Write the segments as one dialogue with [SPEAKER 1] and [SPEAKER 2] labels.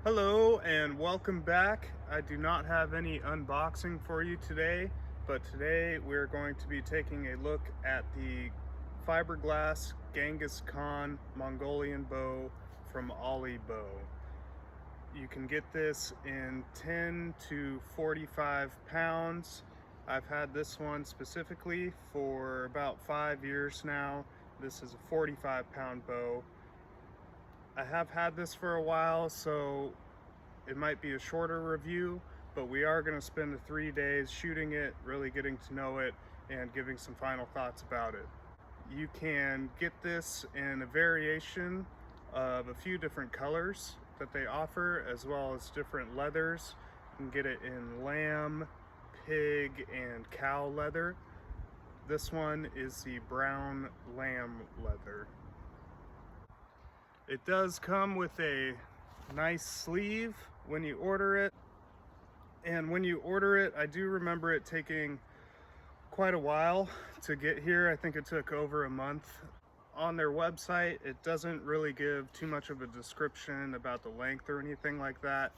[SPEAKER 1] Hello and welcome back. I do not have any unboxing for you today, but today we're going to be taking a look at the Fiberglass Genghis Khan Mongolian bow from Ollie Bow. You can get this in 10 to 45 pounds. I've had this one specifically for about 5 years now. This is a 45-pound bow. I have had this for a while, so it might be a shorter review, but we are going to spend the 3 days shooting it, really getting to know it, and giving some final thoughts about it. You can get this in a variation of a few different colors that they offer, as well as different leathers. You can get it in lamb, pig, and cow leather. This one is the brown lamb leather. It does come with a nice sleeve when you order it, and when you order it, I do remember it taking quite a while to get here. I think it took over a month. On their website, it doesn't really give too much of a description about the length or anything like that.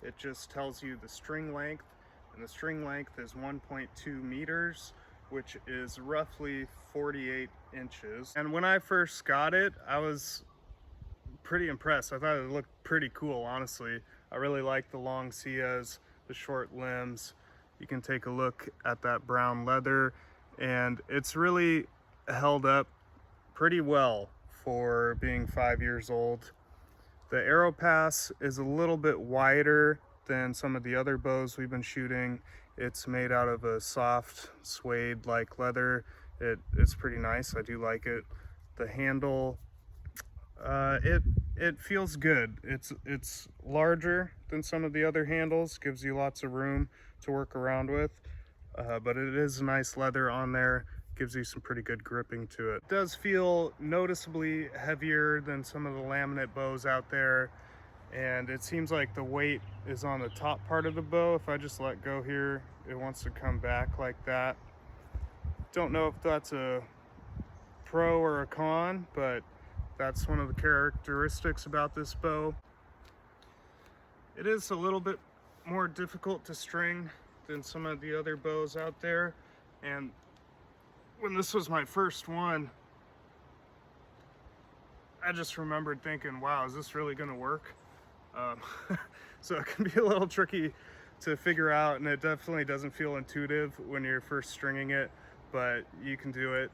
[SPEAKER 1] It just tells you the string length, and the string length is 1.2 meters, which is roughly 48 inches. And when I first got it, I was pretty impressed. I thought it looked pretty cool, honestly. I really like the long sias, the short limbs. You can take a look at that brown leather, and it's really held up pretty well for being 5 years old. The arrow pass is a little bit wider than some of the other bows we've been shooting. It's made out of a soft suede like leather. It's pretty nice. I do like it. The handle, it feels good. It's larger than some of the other handles, gives you lots of room to work around with, but it is nice leather on there, gives you some pretty good gripping to it. It does feel noticeably heavier than some of the laminate bows out there, and it seems like the weight is on the top part of the bow. If I just let go here, it wants to come back like that. Don't know if that's a pro or a con, but that's one of the characteristics about this bow. It is a little bit more difficult to string than some of the other bows out there, and when this was my first one, I just remembered thinking, wow, is this really going to work? So it can be a little tricky to figure out, and it definitely doesn't feel intuitive when you're first stringing it, but you can do it.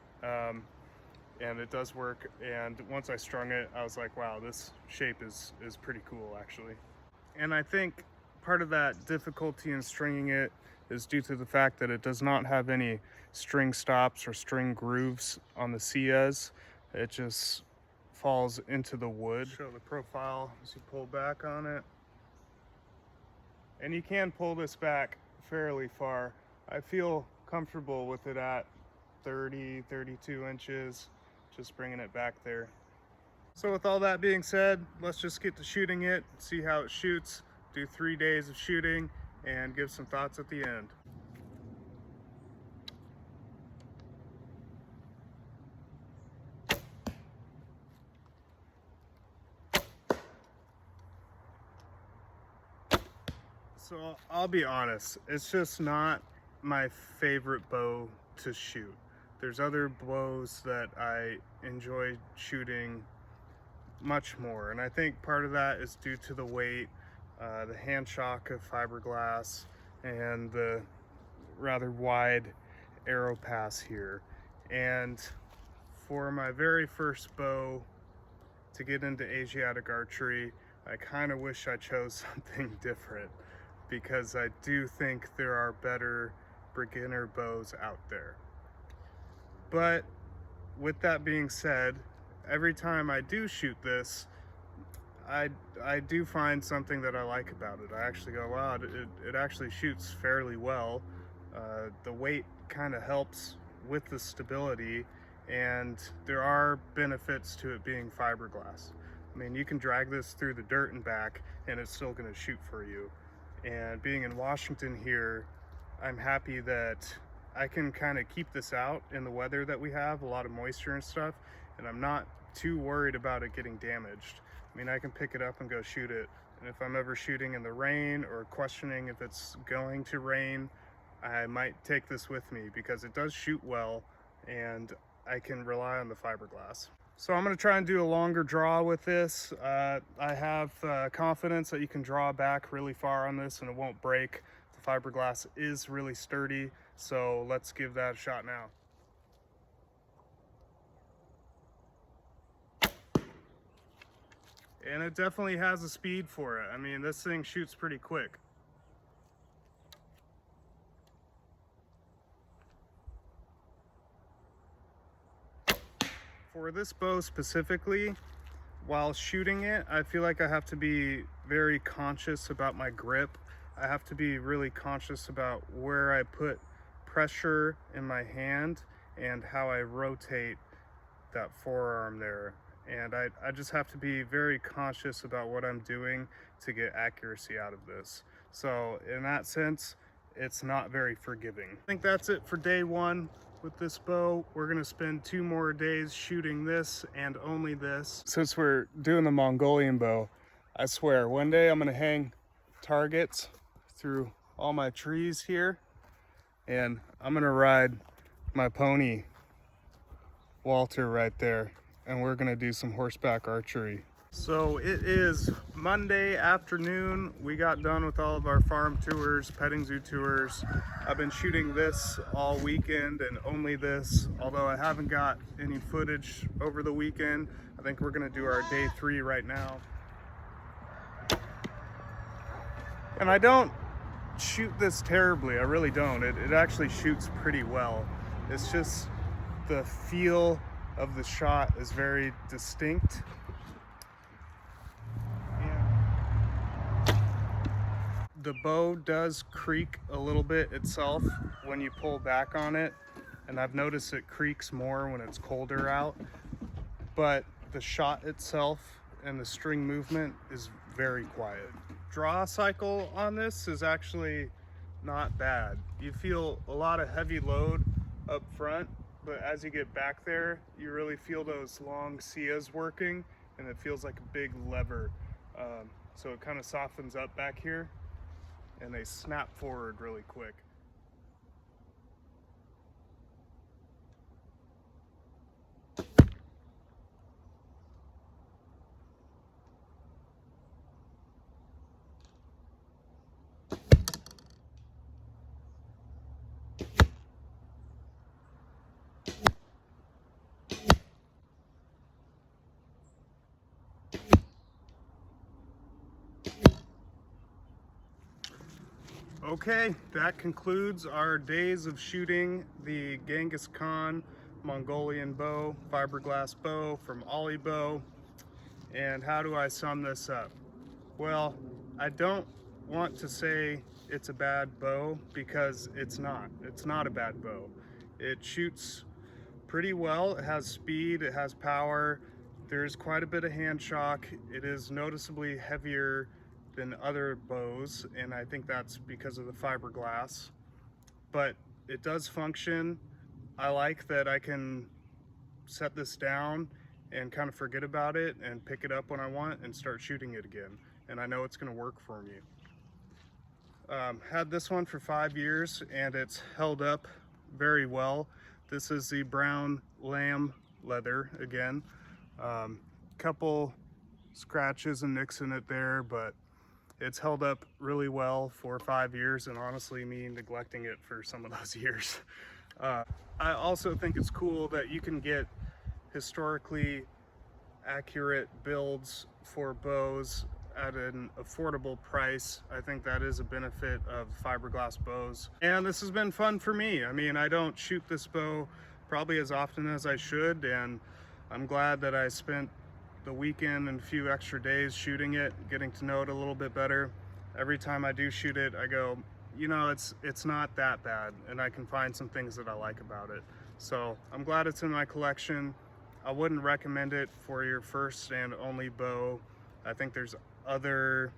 [SPEAKER 1] And it does work. And once I strung it, I was like, wow, this shape is pretty cool, actually. And I think part of that difficulty in stringing it is due to the fact that it does not have any string stops or string grooves on the sias. It just falls into the wood. Show the profile as you pull back on it. And you can pull this back fairly far. I feel comfortable with it at 30, 32 inches. Just bringing it back there. So with all that being said, let's just get to shooting it, see how it shoots, do 3 days of shooting, and give some thoughts at the end. So I'll be honest, it's just not my favorite bow to shoot. There's other bows that I enjoy shooting much more, and I think part of that is due to the weight, the hand shock of fiberglass, and the rather wide arrow pass here. And for my very first bow to get into Asiatic archery, I kind of wish I chose something different, because I do think there are better beginner bows out there. But with that being said, every time I do shoot this, I do find something that I like about it. I actually go, wow, it actually shoots fairly well. The weight kind of helps with the stability, and there are benefits to it being fiberglass. I mean, you can drag this through the dirt and back, and it's still going to shoot for you. And being in Washington here, I'm happy that I can kind of keep this out in the weather that we have, a lot of moisture and stuff, and I'm not too worried about it getting damaged. I mean, I can pick it up and go shoot it And if I'm ever shooting in the rain or questioning if it's going to rain, I might take this with me because it does shoot well and I can rely on the fiberglass. So I'm going to try and do a longer draw with this. I have confidence that you can draw back really far on this and it won't break. The fiberglass is really sturdy, so let's give that a shot now. And it definitely has a speed for it. I mean, this thing shoots pretty quick. For this bow specifically, while shooting it, I feel like I have to be very conscious about my grip. I have to be really conscious about where I put pressure in my hand and how I rotate that forearm there. And I just have to be very conscious about what I'm doing to get accuracy out of this. So in that sense, it's not very forgiving. I think that's it for day one with this bow. We're gonna spend 2 more days shooting this and only this. Since we're doing the Mongolian bow, I swear one day I'm gonna hang targets through all my trees here, and I'm gonna ride my pony Walter right there, and we're gonna do some horseback archery. So it is Monday afternoon. We got done with all of our farm tours, petting zoo tours. I've been shooting this all weekend and only this, although I haven't got any footage over the weekend. I think we're gonna do our day 3 right now. And I don't shoot this terribly, I really don't. It actually shoots pretty well. It's just the feel of the shot is very distinct. The bow does creak a little bit itself when you pull back on it, and I've noticed it creaks more when it's colder out, but the shot itself and the string movement is very quiet. Draw cycle on this is actually not bad. You feel a lot of heavy load up front, but as you get back there, you really feel those long sias working, and it feels like a big lever. So it kind of softens up back here, and they snap forward really quick. Okay, that concludes our days of shooting the Genghis Khan Mongolian bow, fiberglass bow from Ollie Bow. And how do I sum this up? Well, I don't want to say it's a bad bow because it's not. It's not a bad bow. It shoots pretty well. It has speed, it has power. There's quite a bit of hand shock. It is noticeably heavier than other bows, and I think that's because of the fiberglass, but it does function. I like that I can set this down and kind of forget about it and pick it up when I want and start shooting it again, and I know it's going to work for me. Had this one for 5 years and it's held up very well. This is the brown lamb leather again. Couple scratches and nicks in it there, but it's held up really well for 5 years, and honestly me neglecting it for some of those years. I also think it's cool that you can get historically accurate builds for bows at an affordable price. I think that is a benefit of fiberglass bows. And this has been fun for me. I mean, I don't shoot this bow probably as often as I should, and I'm glad that I spent the weekend and a few extra days shooting it, getting to know it a little bit better. Every time I do shoot it, I go, you know, it's not that bad, and I can find some things that I like about it. So I'm glad it's in my collection. I wouldn't recommend it for your first and only bow. I think there's other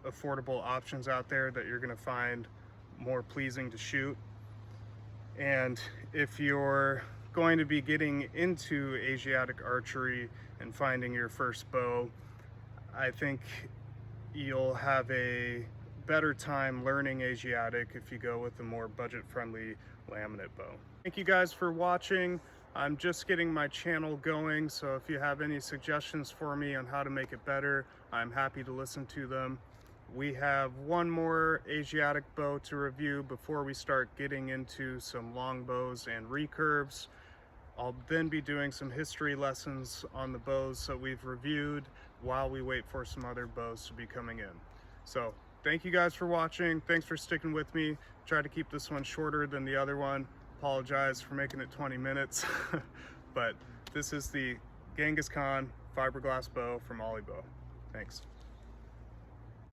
[SPEAKER 1] affordable options out there that you're gonna find more pleasing to shoot. And if you're going to be getting into Asiatic archery and finding your first bow, I think you'll have a better time learning Asiatic if you go with a more budget-friendly laminate bow. Thank you guys for watching. I'm just getting my channel going, so if you have any suggestions for me on how to make it better, I'm happy to listen to them. We have one more Asiatic bow to review before we start getting into some long bows and recurves. I'll then be doing some history lessons on the bows that we've reviewed while we wait for some other bows to be coming in. So thank you guys for watching. Thanks for sticking with me. Try to keep this one shorter than the other one. Apologize for making it 20 minutes. But this is the Genghis Khan fiberglass bow from Ollie Bow. Thanks.